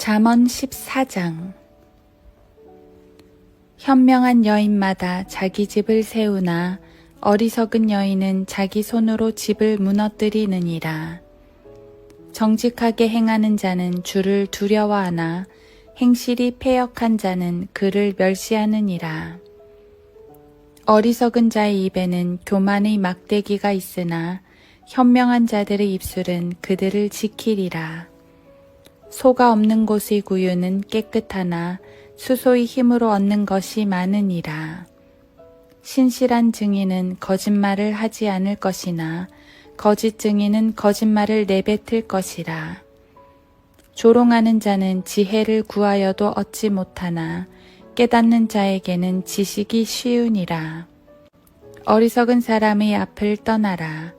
잠언 14장. 현명한 여인마다 자기 집을 세우나 어리석은 여인은 자기 손으로 집을 무너뜨리느니라. 정직하게 행하는 자는 주를 두려워하나 행실이 패역한 자는 그를 멸시하느니라. 어리석은 자의 입에는 교만의 막대기가 있으나 현명한 자들의 입술은 그들을 지키리라. 소가 없는 곳의 구유는 깨끗하나 수소의 힘으로 얻는 것이 많으니라. 신실한 증인은 거짓말을 하지 않을 것이나 거짓 증인은 거짓말을 내뱉을 것이라. 조롱하는 자는 지혜를 구하여도 얻지 못하나 깨닫는 자에게는 지식이 쉬우니라. 어리석은 사람의 앞을 떠나라.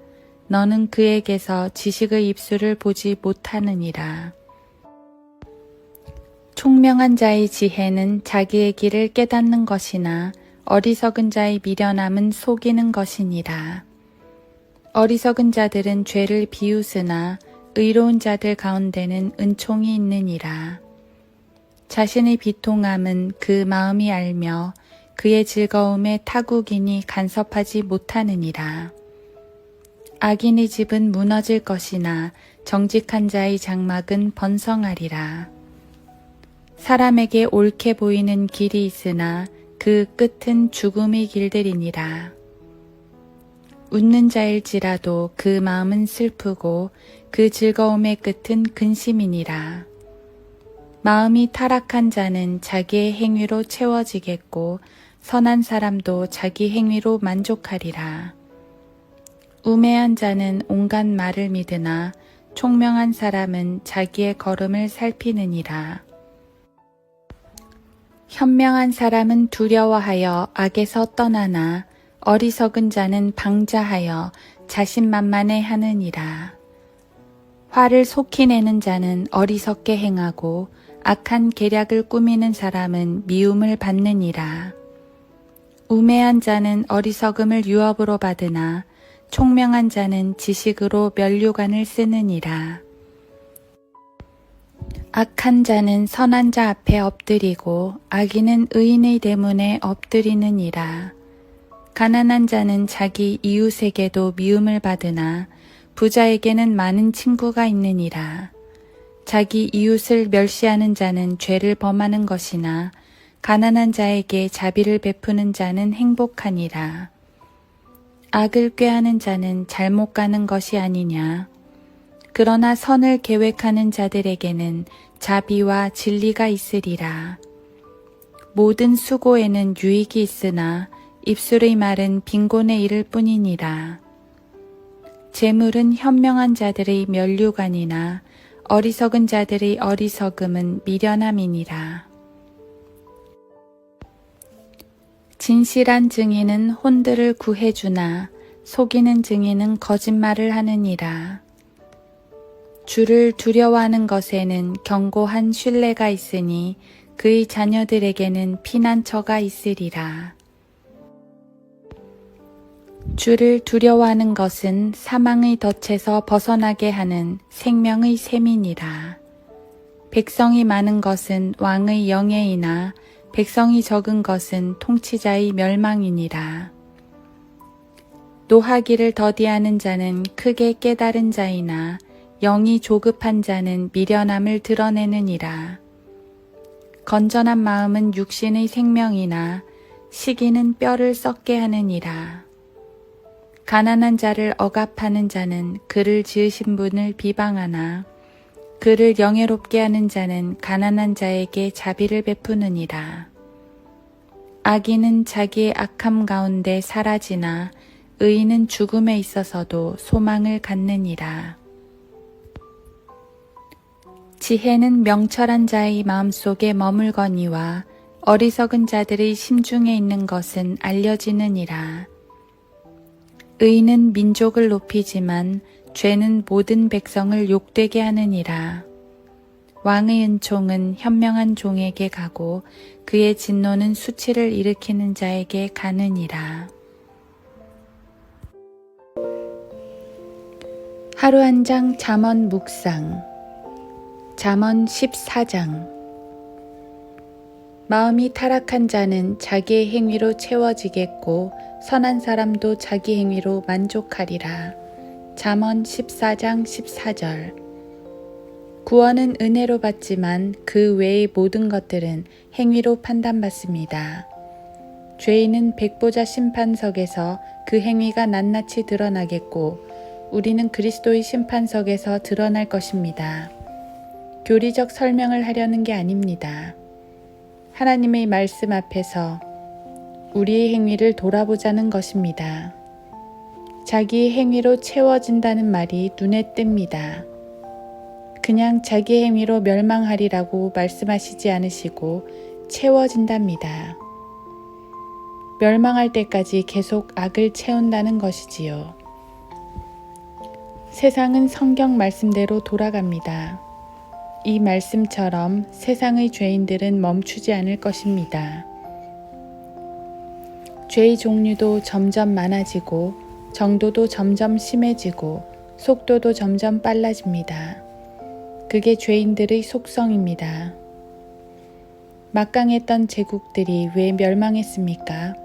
너는 그에게서 지식의 입술을 보지 못하느니라. 총명한 자의 지혜는 자기의 길을 깨닫는 것이나 어리석은 자의 미련함은 속이는 것이니라. 어리석은 자들은 죄를 비웃으나 의로운 자들 가운데는 은총이 있느니라. 자신의 비통함은 그 마음이 알며 그의 즐거움에 타국이니 간섭하지 못하느니라. 악인의 집은 무너질 것이나 정직한 자의 장막은 번성하리라. 사람에게 옳게 보이는 길이 있으나 그 끝은 죽음의 길들이니라. 웃는 자일지라도 그 마음은 슬프고 그 즐거움의 끝은 근심이니라. 마음이 타락한 자는 자기의 행위로 채워지겠고 선한 사람도 자기 행위로 만족하리라. 우매한 자는 온갖 말을 믿으나 총명한 사람은 자기의 걸음을 살피느니라. 현명한 사람은 두려워하여 악에서 떠나나 어리석은 자는 방자하여 자신만만해 하느니라. 화를 속히 내는 자는 어리석게 행하고 악한 계략을 꾸미는 사람은 미움을 받느니라. 우매한 자는 어리석음을 유업으로 받으나 총명한 자는 지식으로 면류관을 쓰느니라. 악한 자는 선한 자 앞에 엎드리고 악인은 의인의 대문에 엎드리느니라. 가난한 자는 자기 이웃에게도 미움을 받으나 부자에게는 많은 친구가 있느니라. 자기 이웃을 멸시하는 자는 죄를 범하는 것이나 가난한 자에게 자비를 베푸는 자는 행복하니라. 악을 꾀하는 자는 잘못 가는 것이 아니냐. 그러나 선을 계획하는 자들에게는 자비와 진리가 있으리라. 모든 수고에는 유익이 있으나 입술의 말은 빈곤에 이를 뿐이니라. 재물은 현명한 자들의 면류관이나 어리석은 자들의 어리석음은 미련함이니라. 진실한 증인은 혼들을 구해주나 속이는 증인은 거짓말을 하느니라. 주를 두려워하는 것에는 견고한 신뢰가 있으니 그의 자녀들에게는 피난처가 있으리라. 주를 두려워하는 것은 사망의 덫에서 벗어나게 하는 생명의 셈이니라. 백성이 많은 것은 왕의 영예이나 백성이 적은 것은 통치자의 멸망이니라. 노하기를 더디하는 자는 크게 깨달은 자이나 영이 조급한 자는 미련함을 드러내느니라. 건전한 마음은 육신의 생명이나 시기는 뼈를 썩게 하느니라. 가난한 자를 억압하는 자는 그를 지으신 분을 비방하나 그를 영예롭게 하는 자는 가난한 자에게 자비를 베푸느니라. 악인은 자기의 악함 가운데 사라지나 의인은 죽음에 있어서도 소망을 갖느니라. 지혜는 명철한 자의 마음속에 머물거니와 어리석은 자들의 심중에 있는 것은 알려지느니라. 의는 민족을 높이지만 죄는 모든 백성을 욕되게 하느니라. 왕의 은총은 현명한 종에게 가고 그의 진노는 수치를 일으키는 자에게 가느니라. 하루 한 장 잠언 묵상. 잠언 14장. 마음이 타락한 자는 자기의 행위로 채워지겠고 선한 사람도 자기 행위로 만족하리라. 잠언 14장 14절. 구원은 은혜로 받지만 그 외의 모든 것들은 행위로 판단받습니다. 죄인은 백보자 심판석에서 그 행위가 낱낱이 드러나겠고 우리는 그리스도의 심판석에서 드러날 것입니다. 교리적 설명을 하려는 게 아닙니다. 하나님의 말씀 앞에서 우리의 행위를 돌아보자는 것입니다. 자기의 행위로 채워진다는 말이 눈에 띕니다. 그냥 자기 행위로 멸망하리라고 말씀하시지 않으시고 채워진답니다. 멸망할 때까지 계속 악을 채운다는 것이지요. 세상은 성경 말씀대로 돌아갑니다. 이 말씀처럼 세상의 죄인들은 멈추지 않을 것입니다. 죄의 종류도 점점 많아지고 정도도 점점 심해지고 속도도 점점 빨라집니다. 그게 죄인들의 속성입니다. 막강했던 제국들이 왜 멸망했습니까?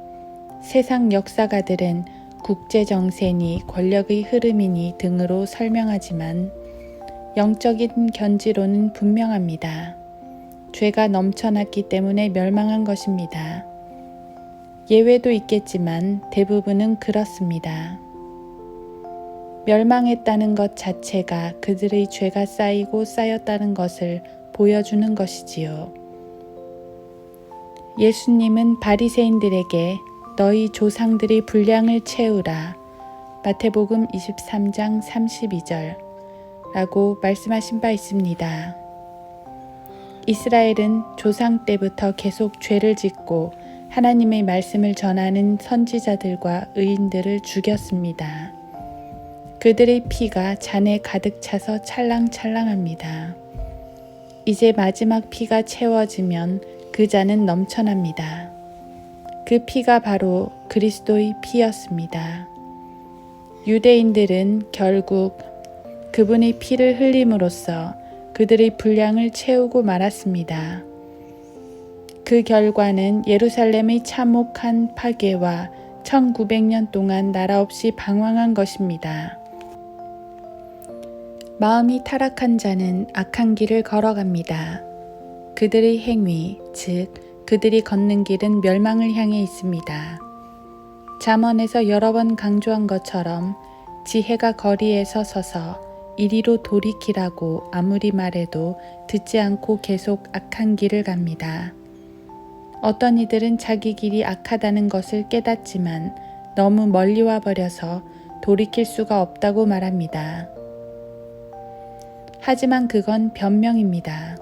세상 역사가들은 국제정세니 권력의 흐름이니 등으로 설명하지만 영적인 견지로는 분명합니다. 죄가 넘쳐났기 때문에 멸망한 것입니다. 예외도 있겠지만 대부분은 그렇습니다. 멸망했다는 것 자체가 그들의 죄가 쌓이고 쌓였다는 것을 보여주는 것이지요. 예수님은 바리새인들에게 너희 조상들의 분량을 채우라. 마태복음 23장 32절 라고 말씀하신 바 있습니다. 이스라엘은 조상 때부터 계속 죄를 짓고 하나님의 말씀을 전하는 선지자들과 의인들을 죽였습니다. 그들의 피가 잔에 가득 차서 찰랑찰랑합니다. 이제 마지막 피가 채워지면 그 잔은 넘쳐납니다. 그 피가 바로 그리스도의 피였습니다. 유대인들은 결국 그분의 피를 흘림으로써 그들의 분량을 채우고 말았습니다. 그 결과는 예루살렘의 참혹한 파괴와 1900년 동안 나라 없이 방황한 것입니다. 마음이 타락한 자는 악한 길을 걸어갑니다. 그들의 행위, 즉 그들이 걷는 길은 멸망을 향해 있습니다. 잠언에서 여러 번 강조한 것처럼 지혜가 거리에서 서서 이리로 돌이키라고 아무리 말해도 듣지 않고 계속 악한 길을 갑니다. 어떤 이들은 자기 길이 악하다는 것을 깨닫지만 너무 멀리 와버려서 돌이킬 수가 없다고 말합니다. 하지만 그건 변명입니다.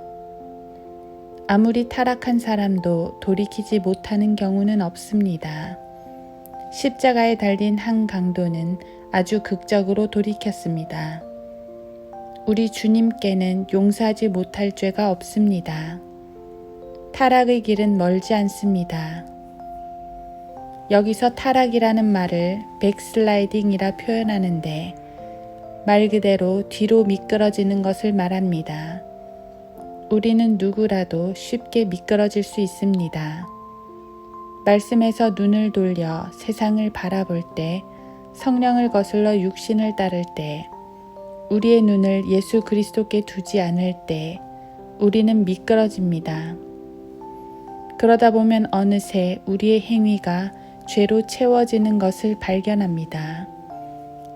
아무리 타락한 사람도 돌이키지 못하는 경우는 없습니다. 십자가에 달린 한 강도는 아주 극적으로 돌이켰습니다. 우리 주님께는 용서하지 못할 죄가 없습니다. 타락의 길은 멀지 않습니다. 여기서 타락이라는 말을 백슬라이딩이라 표현하는데 말 그대로 뒤로 미끄러지는 것을 말합니다. 우리는 누구라도 쉽게 미끄러질 수 있습니다. 말씀에서 눈을 돌려 세상을 바라볼 때, 성령을 거슬러 육신을 따를 때, 우리의 눈을 예수 그리스도께 두지 않을 때 우리는 미끄러집니다. 그러다 보면 어느새 우리의 행위가 죄로 채워지는 것을 발견합니다.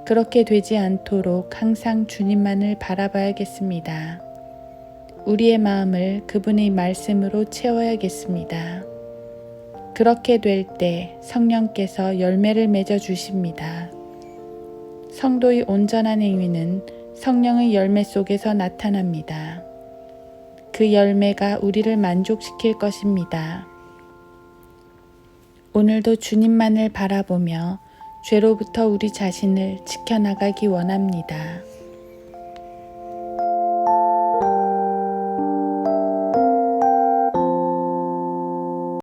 그렇게 되지 않도록 항상 주님만을 바라봐야겠습니다. 우리의 마음을 그분의 말씀으로 채워야겠습니다. 그렇게 될 때 성령께서 열매를 맺어 주십니다. 성도의 온전한 행위는 성령의 열매 속에서 나타납니다. 그 열매가 우리를 만족시킬 것입니다. 오늘도 주님만을 바라보며 죄로부터 우리 자신을 지켜나가기 원합니다.